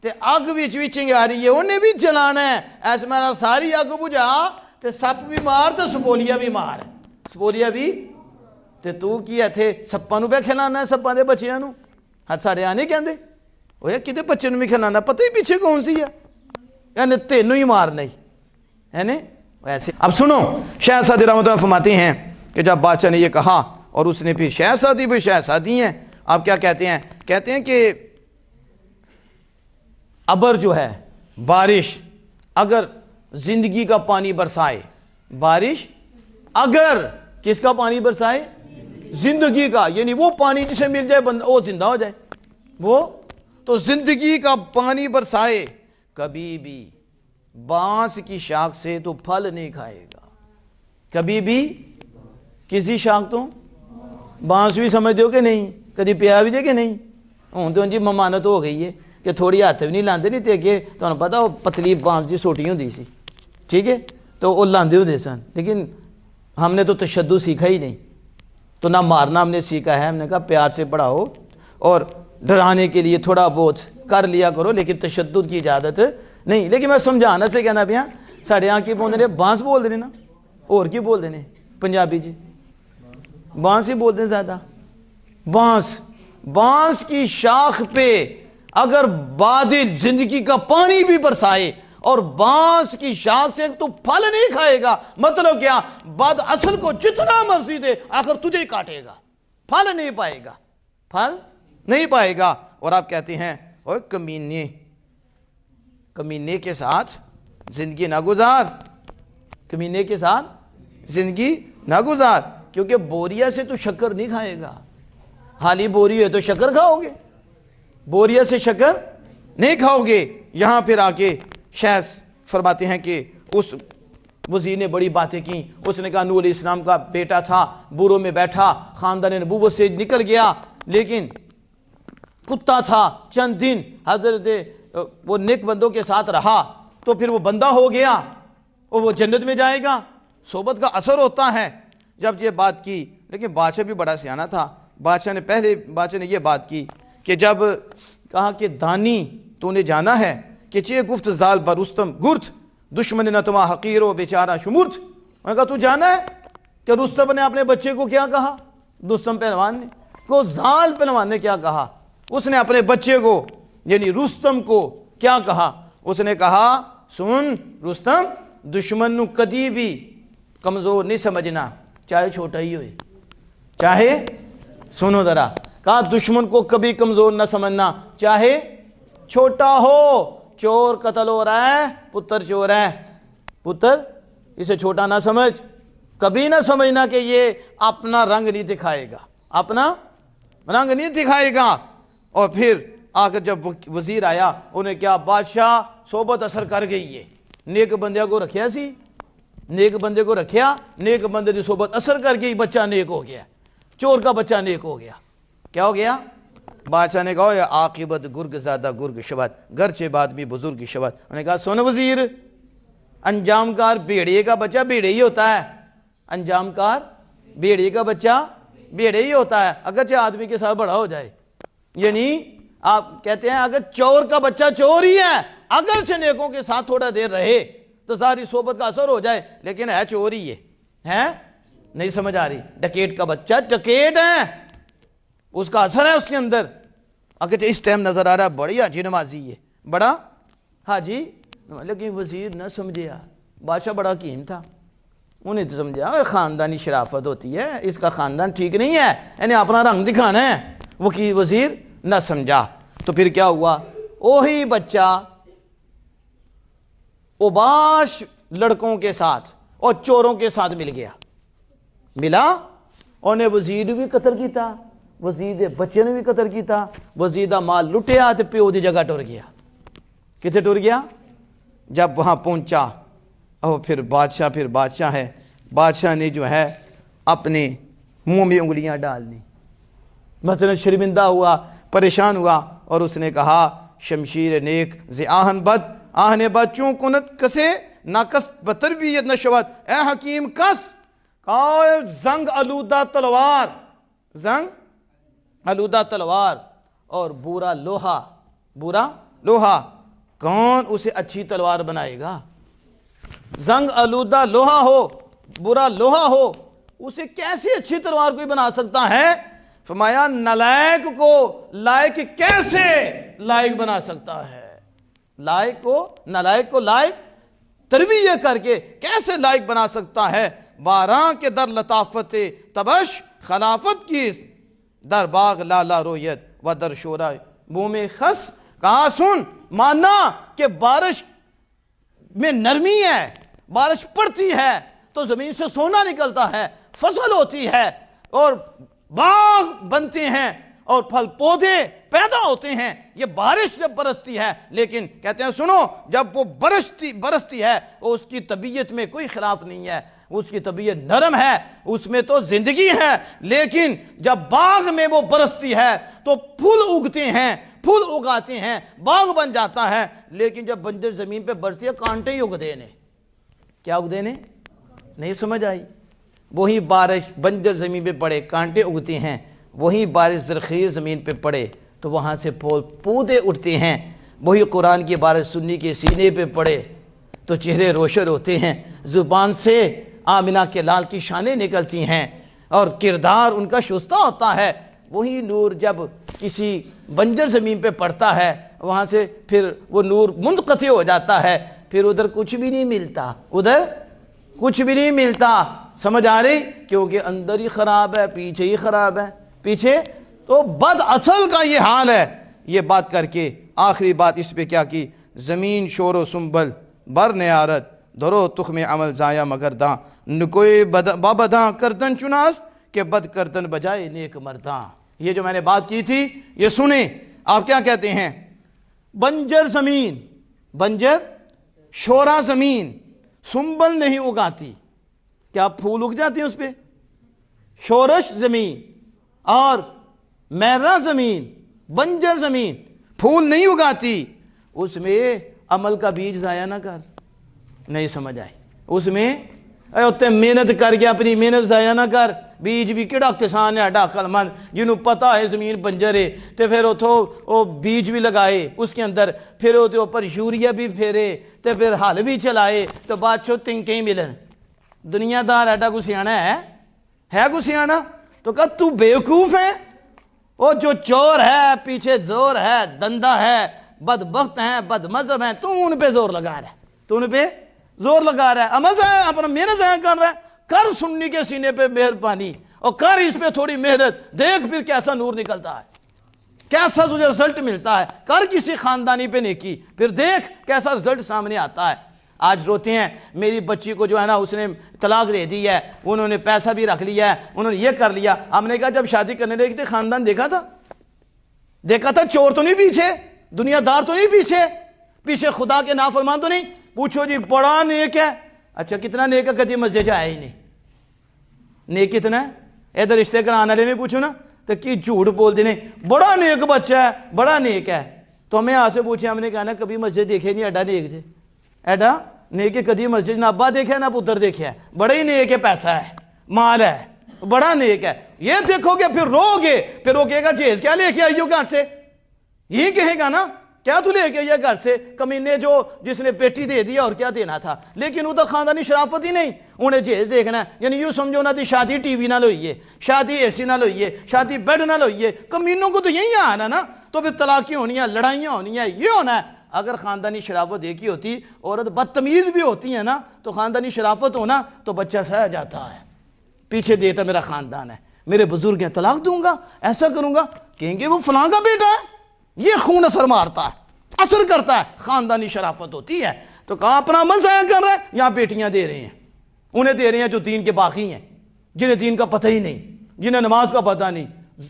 تے آگ بھی چنگاڑی ہے انہیں بھی جلانا ہے، ایسے میں ساری آگ بجھا تے سپ بھی مار تے سپولیا بھی مار، سپولیا بھی تے تو کیا تھے سپاں نو پہ کھلانا ہے، سپاں دے بچیاں نو ہر ساڑے آنے کہندے وہ یہ کدے بچے نو بھی کھلانا، پتہ ہی پیچھے کون سی ہے، یعنی تینو ہی مارنا ہی ہے نا ایسے۔ اب سنو شیخ سعدی رحمۃ اللہ فرماتے ہیں کہ جب بادشاہ نے یہ کہا اور اس نے پھر شہزادی بھی شہزادی ہیں. آپ کیا کہتے ہیں؟ کہتے ہیں کہ ابر جو ہے بارش اگر زندگی کا پانی برسائے، بارش اگر کس کا پانی برسائے؟ زندگی کا، یعنی وہ پانی جسے مل جائے بندہ وہ زندہ ہو جائے. وہ تو زندگی کا پانی برسائے، کبھی بھی بانس کی شاخ سے تو پھل نہیں کھائے گا. کبھی بھی کسی شاخ تو بانس بھی سمجھ دو کہ نہیں، کدی پیا بھی دے کہ نہیں. ہوں تو جی ممانت ہو گئی ہے کہ تھوڑی ہاتھ بھی نہیں لاندے نہیں تے کہ تمہیں پتا وہ پتلی بانس جی سوٹی ہوندی سی، ٹھیک ہے، تو وہ لاندے ہوندے سن. لیکن ہم نے تو تشدد سیکھا ہی نہیں، تو نہ مارنا ہم نے سیکھا ہے. ہم نے کہا پیار سے پڑھاؤ اور ڈرانے کے لیے تھوڑا بہت کر لیا کرو، لیکن تشدد کی اجازت نہیں. لیکن میں سمجھانا سے کہنا پیا ساڑھے یہاں کی بول دے بانس بول دے نا، اور کی بول دے پنجابی جی بانس ہی بول دیں زیادہ. بانس کی شاخ پہ اگر بادل زندگی کا پانی بھی برسائے اور بانس کی شاخ سے تو پھل نہیں کھائے گا. مطلب کیا؟ بد اصل کو جتنا مرضی دے آخر تجھے ہی کاٹے گا، پھل نہیں پائے گا، پھل نہیں پائے گا. اور آپ کہتے ہیں اوہ کمینے کے ساتھ زندگی نہ گزار، کمینے کے ساتھ زندگی نہ گزار، کیونکہ بوریا سے تو شکر نہیں کھائے گا. حالی بوری ہے تو شکر کھاؤ گے، بوریا سے شکر نہیں کھاؤ گے. یہاں پھر آ کے شیخ فرماتے ہیں کہ اس وزیر نے بڑی باتیں کی. اس نے کہا نوح علیہ السلام کا بیٹا تھا، بوروں میں بیٹھا، خاندان نبوت سے نکل گیا، لیکن کتا تھا. چند دن حضرت وہ نیک بندوں کے ساتھ رہا تو پھر وہ بندہ ہو گیا اور وہ جنت میں جائے گا. صحبت کا اثر ہوتا ہے. جب یہ بات کی، لیکن بادشاہ بھی بڑا سیانہ تھا. بادشاہ نے یہ بات کی کہ جب کہا کہ دانی تو نے جانا ہے کہ چیئے گفت زال برستم گرت دشمن نہ تما حقیر و بیچارہ شمرت. میں نے کہا تو جانا ہے کہ رستم نے اپنے بچے کو کیا کہا؟ رستم پہلوان نے کو زال پہلوان نے کیا کہا؟ اس نے اپنے بچے کو یعنی رستم کو کیا کہا؟ اس نے کہا سن رستم، دشمن نو کدی بھی کمزور نہیں سمجھنا، چاہے چھوٹا ہی ہوئے. چاہے سنو ذرا، کہا دشمن کو کبھی کمزور نہ سمجھنا چاہے چھوٹا ہو. چور قتل ہو رہا ہے، پتر چور ہے، پتر اسے چھوٹا نہ سمجھ. کبھی نہ سمجھنا کہ یہ اپنا رنگ نہیں دکھائے گا، اپنا رنگ نہیں دکھائے گا. اور پھر آ کر جب وزیر آیا انہیں کیا بادشاہ صحبت اثر کر گئی ہے، نیک بندے کو رکھیا سی، نیک بندے کو رکھیا، نیک بندے کی صحبت اثر کر گئی، بچہ نیک ہو گیا، چور کا بچہ نیک ہو گیا. کیا ہو گیا؟ بادشاہ نے کہا یا عاقبت گرگ زادہ گرگ شبت گرچہ بعد بھی بزرگ شبت. انہوں نے کہا سن وزیر، انجام کار بھیڑیے کا بچہ بھیڑے ہی ہوتا ہے، انجام کار بھیڑیے کا بچہ بھیڑے ہی ہوتا ہے، اگرچہ آدمی کے ساتھ بڑا ہو جائے. یعنی آپ کہتے ہیں اگر چور کا بچہ چور ہی ہے، اگرچہ نیکوں کے ساتھ تھوڑا دیر رہے تو ساری صحبت کا اثر ہو جائے، لیکن ہے چور ہی ہے. نہیں سمجھ آ رہی؟ ڈکیٹ کا بچہ ڈکیٹ ہے، اس کا اثر ہے اس کے اندر. اگرچہ اس ٹائم نظر آ رہا ہے بڑی حاجی نمازی ہے، بڑا حاجی، لیکن وزیر نہ سمجھیا. بادشاہ بڑا حکیم تھا، انہیں تو سمجھا خاندانی شرافت ہوتی ہے، اس کا خاندان ٹھیک نہیں ہے، انہیں اپنا رنگ دکھانا ہے. وہ کی وزیر نہ سمجھا. تو پھر کیا ہوا؟ وہی بچہ اوباش لڑکوں کے ساتھ اور چوروں کے ساتھ ملا اور نے وزیر بھی قتل کیتا، وزیر دے بچے نے بھی قتل کیتا. وزیر دا مال لٹیا تے پیو دی جگہ ٹر گیا. کتنے ٹر گیا؟ جب وہاں پہنچا اور پھر بادشاہ ہے، بادشاہ نے جو ہے اپنے منہ میں انگلیاں ڈالنی، مثلا شرمندہ ہوا، پریشان ہوا، اور اس نے کہا شمشیر نیک ز آہن بد آہن بچوں کنت کسے ناکس بتربیت نشوت. اے حکیم کس زنگ آلودہ تلوار، زنگ آلودہ تلوار اور برا لوہا کون اسے اچھی تلوار بنائے گا؟ زنگ آلودہ لوہا ہو، برا لوہا ہو، اسے کیسے اچھی تلوار کوئی بنا سکتا ہے؟ فرمایا نالائق کو لائق کیسے لائق بنا سکتا ہے؟ نالائق کو لائق تربیت کر کے کیسے لائق بنا سکتا ہے؟ باراں کے در لطافت تبش خلافت کیس در باغ لالا رویت و در شورا بوم خس. کہا سن مانا کہ بارش میں نرمی ہے، بارش پڑتی ہے تو زمین سے سونا نکلتا ہے، فصل ہوتی ہے اور باغ بنتے ہیں اور پھل پودے پیدا ہوتے ہیں، یہ بارش جب برستی ہے. لیکن کہتے ہیں سنو، جب وہ برستی ہے اس کی طبیعت میں کوئی خلاف نہیں ہے، اس کی طبیعت نرم ہے، اس میں تو زندگی ہے. لیکن جب باغ میں وہ برستی ہے تو پھول اگتے ہیں، پھول اگاتے ہیں، باغ بن جاتا ہے. لیکن جب بنجر زمین پہ برستی ہے کانٹے ہی اگ دینے. کیا اگ دینے؟ نہیں سمجھ آئی؟ وہی بارش بنجر زمین پہ پڑے کانٹے اگتے ہیں، وہی بارش زرخیز زمین پہ پڑے تو وہاں سے پودے اٹھتے ہیں. وہی قرآن کی بارش سنی کے سینے پہ پڑے تو چہرے روشن ہوتے ہیں، زبان سے آمنہ کے لال کی شانیں نکلتی ہیں اور کردار ان کا شستہ ہوتا ہے. وہی نور جب کسی بنجر زمین پہ پڑتا ہے وہاں سے پھر وہ نور منقطع ہو جاتا ہے، پھر ادھر کچھ بھی نہیں ملتا، ادھر کچھ بھی نہیں ملتا. سمجھ آ رہی؟ کیونکہ اندر ہی خراب ہے، پیچھے ہی خراب ہے. پیچھے تو بد اصل کا یہ حال ہے. یہ بات کر کے آخری بات اس پہ کیا کی؟ زمین شور و سنبل بر نیارت دھرو تخم عمل ضائع مگرداں نکوئے بابداں کردن چناس کہ بد کردن بجائے نیک مرداں. یہ جو میں نے بات کی تھی یہ سنیں. آپ کیا کہتے ہیں؟ بنجر زمین، بنجر شورا زمین سنبل نہیں اگاتی. کیا پھول اگ جاتے ہیں اس پہ؟ شورش زمین اور میرا زمین، بنجر زمین پھول نہیں اگاتی. اس میں عمل کا بیج ضائع نہ کر. نہیں سمجھ آئی؟ اس میں اتنے محنت کر کے اپنی محنت ضائع نہ کر. بیج بھی کہڑا کسان ہے عقل مند جنہوں پتہ ہے زمین بنجر ہے تو پھر وہ بیج بھی لگائے اس کے اندر، پھر وہ اوپر یوریا بھی پھیرے تو پھر ہل بھی چلائے تو بعد چھو تنکیں ملن. دنیا دار ایڈا کو سیانا ہے کو سیانا؟ تو کہا تو بیوقوف ہے. وہ جو چور ہے، پیچھے زور ہے، دندہ ہے، بدبخت ہیں، بد مذہب ہیں، تو ان پہ زور لگا رہا ہے، تو ان پہ زور لگا رہا ہے. عمل ضائع اپنا محنت ضائع کر رہا ہے. کر سنی کے سینے پہ مہربانی اور کر اس پہ تھوڑی محنت، دیکھ پھر کیسا نور نکلتا ہے، کیسا تجھے رزلٹ ملتا ہے. کر کسی خاندانی پہ نیکی، پھر دیکھ کیسا رزلٹ سامنے آتا ہے. آج روتے ہیں میری بچی کو جو ہے نا اس نے طلاق دے دی ہے، انہوں نے پیسہ بھی رکھ لیا ہے، انہوں نے یہ کر لیا. ہم نے کہا جب شادی کرنے لگے تھے خاندان دیکھا تھا؟ چور تو نہیں پیچھے، دنیا دار تو نہیں پیچھے خدا کے نافرمان تو نہیں. پوچھو جی بڑا نیک ہے. اچھا کتنا نیک ہے؟ کدی مسجد سے آیا ہی نہیں. نیک کتنا ہے؟ ادھر رشتے کرانے والے میں پوچھو نا تو کی جھوٹ بول دینے بڑا نیک بچہ ہے، بڑا نیک ہے. تو ہمیں آج سے پوچھے، ہم نے کہا نا کبھی مسجد دیکھے نہیں، ایڈا نیک جے، ایڈا نیک ہے. کدی مسجد نہ ابا دیکھا نہ پتر دیکھا ہے. بڑا ہی نیک ہے، پیسہ ہے، مال ہے، بڑا نیک ہے. یہ دیکھو گے پھر رو گے، پھر وہ کہے گا جیز کیا لے کے آئی ہو گھر سے؟ یہی کہے گا نا، کیا تو لے کے آئی ہے گھر سے؟ کمینے جو جس نے بیٹی دے دیا اور کیا دینا تھا. لیکن ادھر خاندانی شرافت ہی نہیں، انہیں جیز دیکھنا ہے. یعنی یوں سمجھو نا تھی شادی ٹی وی نہ لوئیے، شادی اے سی نہ لوئیے، شادی بیڈ نہ لوئیے. کمینوں کو تو یہی آنا نا، تو پھر طلاقیں ہونی ہیں، لڑائیاں ہونی ہیں، یہ ہونا ہے. اگر خاندانی شرافت ایک ہی ہوتی، عورت بدتمیز بھی ہوتی ہے نا، تو خاندانی شرافت ہونا تو بچہ سہ جاتا ہے. پیچھے دیتا میرا خاندان ہے، میرے بزرگ ہیں، طلاق دوں گا، ایسا کروں گا. کہیں گے وہ فلاں کا بیٹا ہے. یہ خون اثر مارتا ہے، اثر کرتا ہے. خاندانی شرافت ہوتی ہے. تو کہاں اپنا عمل ضائع کر رہا ہے. یہاں بیٹیاں دے رہے ہیں، انہیں دے رہے ہیں جو دین کے باقی ہیں، جنہیں دین کا پتہ ہی نہیں، جنہیں نماز کا پتہ نہیں،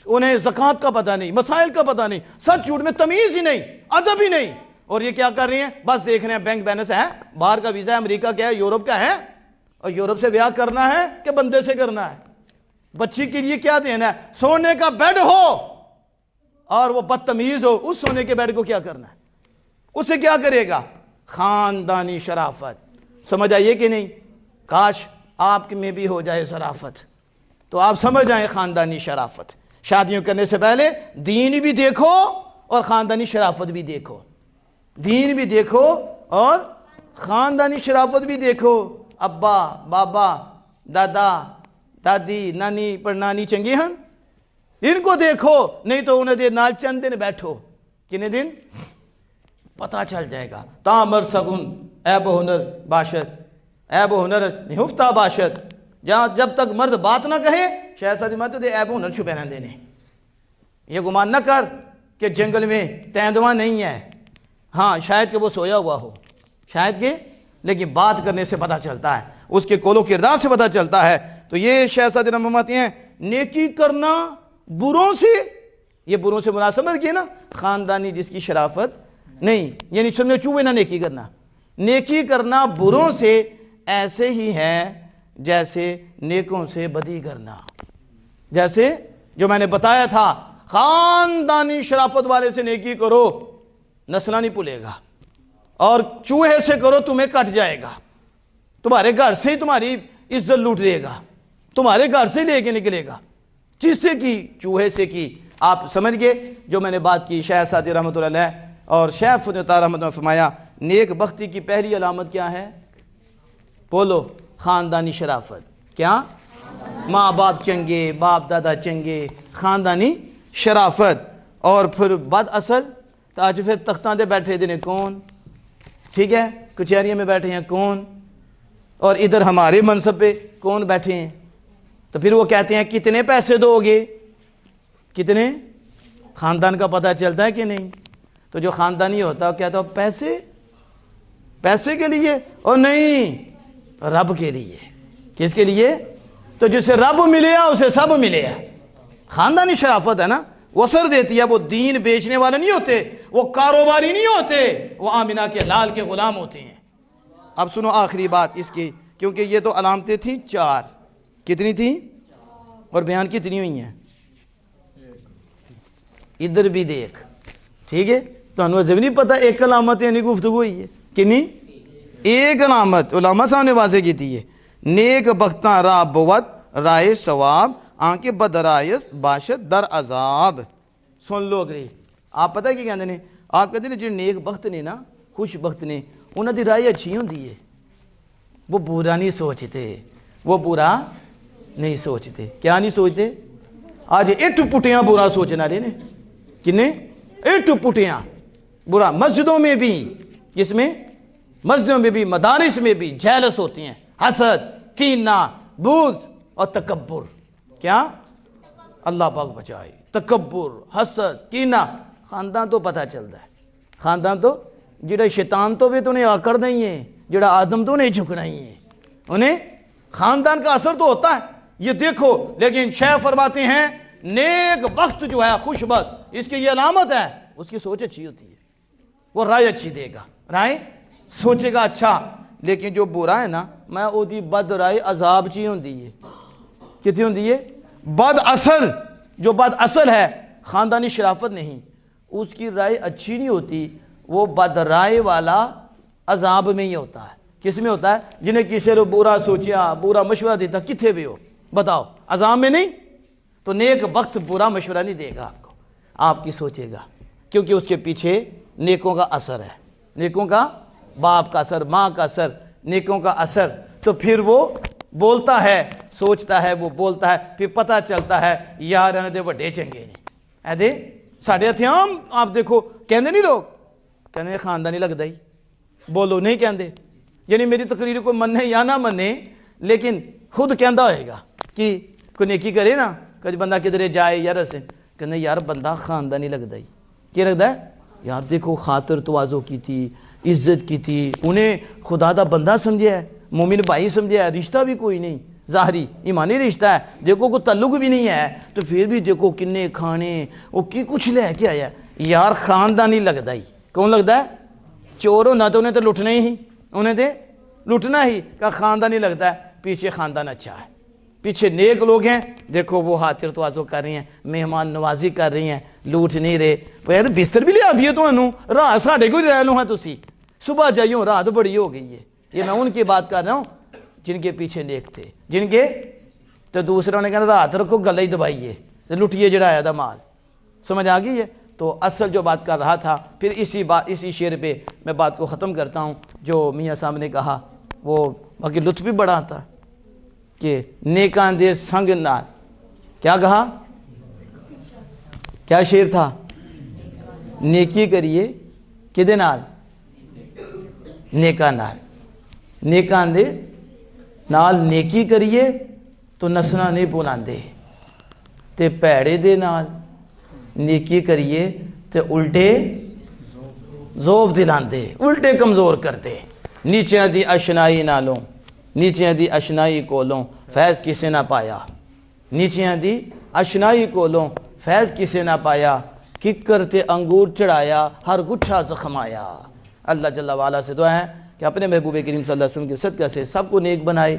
انہیں زکوٰۃ کا پتہ نہیں، مسائل کا پتہ نہیں، سچ جھوٹ میں تمیز ہی نہیں، ادب ہی نہیں. اور یہ کیا کر رہی ہیں؟ بس دیکھ رہے ہیں بینک بیلنس ہے، باہر کا ویزا ہے، امریکہ کا ہے، یورپ کا ہے، اور یورپ سے بیاہ کرنا ہے کہ بندے سے کرنا ہے؟ بچی کے لیے کیا دینا ہے؟ سونے کا بیڈ ہو اور وہ بدتمیز ہو، اس سونے کے بیڈ کو کیا کرنا ہے؟ اسے کیا کرے گا؟ خاندانی شرافت. سمجھ آئیے کہ نہیں؟ کاش آپ میں بھی ہو جائے شرافت تو آپ سمجھ جائیں خاندانی شرافت. شادیوں کرنے سے پہلے دین بھی دیکھو اور خاندانی شرافت بھی دیکھو. دین بھی دیکھو اور خاندانی شرافت بھی دیکھو. ابا، بابا، دادا، دادی، نانی پڑنانی چنگی ہیں، ان کو دیکھو. نہیں تو انہیں دے نال چند دن بیٹھو، کتنے دن پتہ چل جائے گا. تامر سگن عیب و ہنر باشد، عیب و ہنر نہفتہ باشد، جب تک مرد بات نہ کہے شہزادی فرماتے تھے عیب ہنر چھپے رہنے دینے. یہ گمان نہ کر کہ جنگل میں تیندوا نہیں ہے، ہاں شاید کہ وہ سویا ہوا ہو، شاید کہ، لیکن بات کرنے سے پتہ چلتا ہے، اس کے قول و کردار سے پتہ چلتا ہے. تو یہ شہزادی فرماتے ہیں نیکی کرنا بروں سے، یہ بروں سے مراد سمجھ گئے نا، خاندانی جس کی شرافت نہیں، یعنی سمجھو چوہے نہ نیکی کرنا. نیکی کرنا بروں سے ایسے ہی ہے جیسے نیکوں سے بدی کرنا. جیسے جو میں نے بتایا تھا، خاندانی شرافت والے سے نیکی کرو نسلہ نہیں پلے گا، اور چوہے سے کرو تمہیں کٹ جائے گا، تمہارے گھر سے ہی تمہاری عزت لوٹ لے گا، تمہارے گھر سے لے کے نکلے گا. جس سے کی؟ چوہے سے کی. آپ سمجھ گئے جو میں نے بات کی. شیخ سعدی رحمۃ اللہ علیہ اور شیخ فتح اللہ رحمۃ اللہ فرمایا نیک بختی کی پہلی علامت کیا ہے؟ بولو، خاندانی شرافت. کیا؟ ماں باپ چنگے، باپ دادا چنگے، خاندانی شرافت. اور پھر بد اصل تو آج پھر تختاں دے بیٹھے دینے کون؟ ٹھیک ہے، کچہریوں میں بیٹھے ہیں کون؟ اور ادھر ہمارے منصب پہ کون بیٹھے ہیں؟ تو پھر وہ کہتے ہیں کتنے پیسے دو گے؟ کتنے؟ خاندان کا پتہ چلتا ہے کہ نہیں؟ تو جو خاندانی ہوتا ہے وہ کہتا ہے پیسے، پیسے کے لیے؟ اور نہیں، رب کے لیے. کس کے لیے؟ تو جسے رب ملے گا اسے سب ملے گا. خاندانی شرافت ہے نا، وہ اثر دیتی ہے. وہ دین بیچنے والے نہیں ہوتے، وہ کاروباری نہیں ہوتے، وہ آمنہ کے لال کے غلام ہوتے ہیں. اب سنو آخری بات اس کی، کیونکہ یہ تو علامتیں تھیں 4. کتنی تھیں؟ اور بیان کتنی ہوئی ہیں؟ ادھر بھی دیکھ، ٹھیک ہے؟ تو انہوں نے نہیں پتا ایک علامت یعنی گفتگو ہوئی ہے کنی؟ ایک علامت علماء صاحب نے واضح کی تھی. نیک بختاں راہ بود رائے ثواب آنکہ بدرائس باشد در عذاب. سن لو اگلی. آپ پتہ کی کہتے ہیں؟ آپ کہتے ہیں جو نیک بخت نے نا، خوش بخت نے، انہوں دی رائے اچھی ہوندی ہے. وہ برا نہیں سوچتے، وہ برا نہیں سوچتے. کیا نہیں سوچتے؟ آج اٹھ پٹیاں برا سوچنا لینے کنے؟ اٹھ پٹیاں برا. مسجدوں میں بھی، کس میں؟ مسجدوں میں بھی، مدارس میں بھی جیلس ہوتی ہیں. حسد، کینہ، بغض اور تکبر. کیا؟ اللہ پاک بچائے. تکبر، حسد، کینہ. خاندان تو پتہ چلتا ہے، خاندان تو جڑا شیطان تو بھی تو انہیں آکڑ نہیں ہے، جڑا آدم تو نہیں جھکنا ہی ہے. انہیں خاندان کا اثر تو ہوتا ہے، یہ دیکھو. لیکن شیخ فرماتے ہیں نیک بخت جو ہے، خوش بخت، اس کی یہ علامت ہے، اس کی سوچ اچھی ہوتی ہے. وہ رائے اچھی دے گا، رائے سوچے گا اچھا. لیکن جو برا ہے نا، میں او دی بد رائے عذاب چی ہوندی ہے. کتنی ہوندی ہے؟ بد اصل. جو بد اصل ہے، خاندانی شرافت نہیں، اس کی رائے اچھی نہیں ہوتی. وہ بد رائے والا عذاب میں ہی ہوتا ہے. کس میں ہوتا ہے؟ جنہیں کسی نے برا سوچیا، برا مشورہ دیتا، کتنے بھی ہو بتاؤ، عذاب میں نہیں. تو نیک بخت برا مشورہ نہیں دے گا آپ کو، آپ کی سوچے گا، کیونکہ اس کے پیچھے نیکوں کا اثر ہے. نیکوں کا، باپ کا اثر، ماں کا اثر، نیکوں کا اثر. تو پھر وہ بولتا ہے، سوچتا ہے، وہ بولتا ہے، پھر پتہ چلتا ہے یار انہیں دے بڑے چنگے نے. اے دے ساڑھے ہتھیام آپ دیکھو کہندے نہیں لوگ، کہندے خاندانی لگتا ہی. بولو نہیں کہندے، یعنی میری تقریر کو مننے یا نہ مننے، لیکن خود کہندہ ہوئے گا کہ کوئی نیکی کرے نا، کچھ بندہ کدھرے جائے یار اسے کہنے یار بندہ خاندانی لگتا ہی. کیا لگتا ہے؟ یار دیکھو خاطر توازو کی تھی، عزت کی تھی، انہیں خدا دا بندہ سمجھے ہے، مومن بھائی سمجھے ہے، رشتہ بھی کوئی نہیں، ظاہری ایمانی رشتہ ہے، دیکھو کوئی تعلق بھی نہیں ہے، تو پھر بھی دیکھو کنے کھانے وہ کی کچھ لے کے آیا. یار خاندانی لگتا ہی. کون لگتا ہے؟ چور ہونا تو انہیں تو لٹنا ہی، انہیں تو لٹنا ہی کا خاندانی لگتا ہے. پیچھے خاندان اچھا ہے، پیچھے نیک لوگ ہیں، دیکھو وہ خاطر توازو کر رہی ہیں، مہمان نوازی کر رہی ہیں، لوٹ نہیں رہے. یار بستر بھی لیا دیے تو انہوں رات ساڑھے کو رہ لوں ہاں تسی، صبح جائیوں رات بڑی ہو گئی ہے. یہ میں ان کی بات کر رہا ہوں جن کے پیچھے نیک تھے، جن کے تو دوسروں نے کہنا رات رکھو گلہ ہی دبائیے لٹیے جڑا آیا تھا مال. سمجھ آ گئی ہے؟ تو اصل جو بات کر رہا تھا، پھر اسی شعر پہ میں بات کو ختم کرتا ہوں. جو میاں صاحب نے کہا وہ باقی لطف بھی بڑا آتا کہ نیکاں دے سنگ نال. کیا کہا؟ کیا شعر تھا؟ نیکی کریے کدے نال؟ نیکاں نال. نیکاں دے نال نیکی کریے تو نسنا نہیں بھلاندے تے پیڑے دے نال نیکی کریے تے الٹے زوف دلاندے الٹے کمزور کردے نیچیاں دی اشنائی نالوں نیچیاں دی اشنائی کولوں فیض کسے نہ پایا نیچیاں دی اشنائی کولوں فیض کسے نہ پایا ککر تے انگور چڑھایا ہر گٹھا زخم آیا۔ اللہ جل وعلا سے دعا ہے کہ اپنے محبوب کریم صلی اللہ علیہ وسلم کے صدقہ سے سب کو نیک بنائے